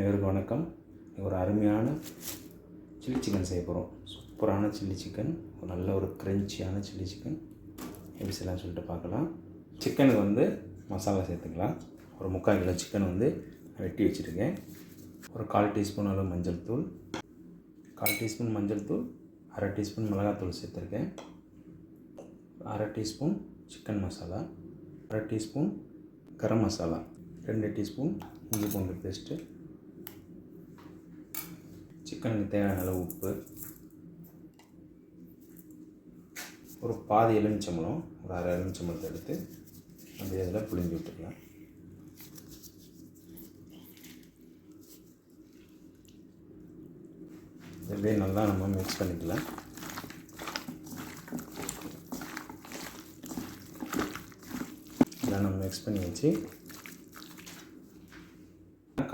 அனைவருக்கும் வணக்கம். ஒரு அருமையான சில்லி சிக்கன் செய்ய போகிறோம். சூப்பரான சில்லி சிக்கன், ஒரு நல்ல ஒரு க்ரன்ச்சியான சில்லி சிக்கன் எப்படி செய்யலாம்னு சொல்லிட்டு பார்க்கலாம். சிக்கனுக்கு வந்து மசாலா சேர்த்துக்கலாம். ஒரு 3/4 கிலோ சிக்கன் வந்து வெட்டி வச்சுருக்கேன். ஒரு 1/4 டீஸ்பூன் அளவு மஞ்சள் தூள், 1/4 டீஸ்பூன் மஞ்சள் தூள், 1/2 டீஸ்பூன் மிளகாத்தூள் சேர்த்துருக்கேன். 1/2 teaspoon chicken masala, 1/2 teaspoon garam masala, 2 teaspoon இஞ்சி பூண்டு பேஸ்ட்டு, சிக்கனுக்கு தேவையான அளவு உப்பு, ஒரு பாதி எலுமிச்சம்பழம், ஒரு அரை எலுமிச்சம்பழத்தை எடுத்து அப்படியே இதில் புழிஞ்சு விட்டுக்கலாம். இப்படியே நல்லா நம்ம மிக்ஸ் பண்ணிக்கலாம். இதெல்லாம் நம்ம மிக்ஸ் பண்ணி வச்சு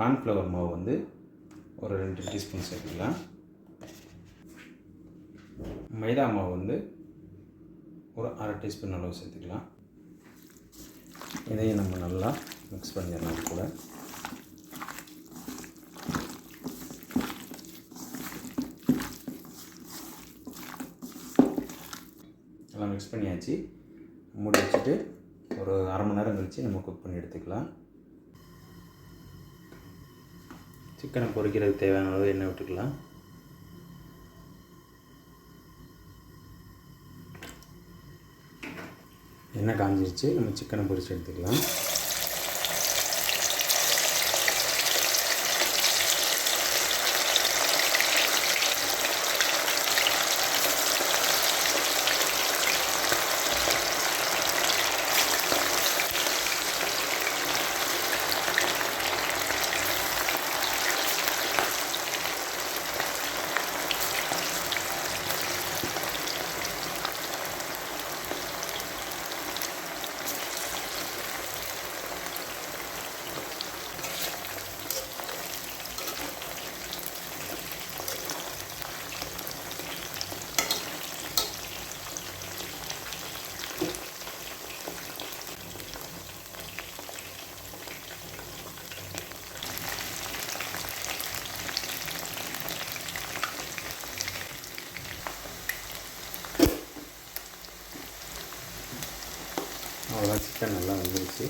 கார்ன்ஃப்ளவர் மாவு வந்து ஒரு 2 டீஸ்பூன் சேர்த்துக்கலாம். மைதா மாவு வந்து ஒரு 1/2 டீஸ்பூன் அளவு சேர்த்துக்கலாம். இதையும் நம்ம நல்லா மிக்ஸ் பண்ணிடலாம். கூட நல்லா மிக்ஸ் பண்ணியாச்சு. மூடி வச்சுட்டு ஒரு அரை மணி நேரம் கழித்து நம்ம குக் பண்ணி எடுத்துக்கலாம். சிக்கனை பொரிக்கிறதுக்கு தேவையான அளவு எண்ணெய் விட்டுக்கலாம். எண்ணெய் காஞ்சிருச்சு. நம்ம சிக்கனை பொரித்து எடுத்துக்கலாம். அவ்வளோதான், சிக்கன் நல்லா வந்துருச்சு.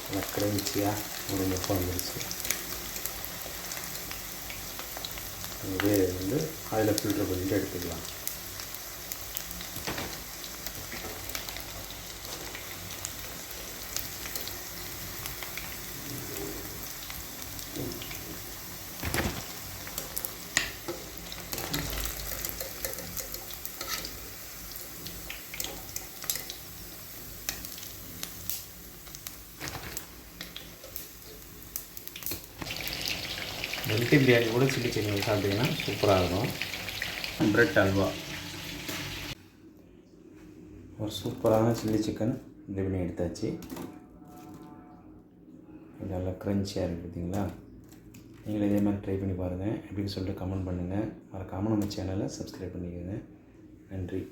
நல்லா க்ரன்ச்சியாக ஒரு முட்டை வந்துருச்சு. இதே வந்து அதில் ஃபில்ட்ரு பண்ணிட்டு எடுத்துக்கலாம். வெரைட்டி பிரியாணி கூட சில்லி சிக்கன் சாப்பிட்டிங்கன்னா சூப்பராக இருக்கும். பிரெட் அல்வா, ஒரு சூப்பரான சில்லி சிக்கன் ரெடி பண்ணி எடுத்தாச்சு. நல்லா க்ரன்ச்சியாக இருக்குது பார்த்தீங்களா? நீங்களும் இதே மாதிரி ட்ரை பண்ணி பாருங்கள். எப்படின்னு சொல்லிட்டு கமெண்ட் பண்ணுங்கள். மறக்காமல் நம்ம சேனலை சப்ஸ்கிரைப் பண்ணிக்கோங்க. நன்றி.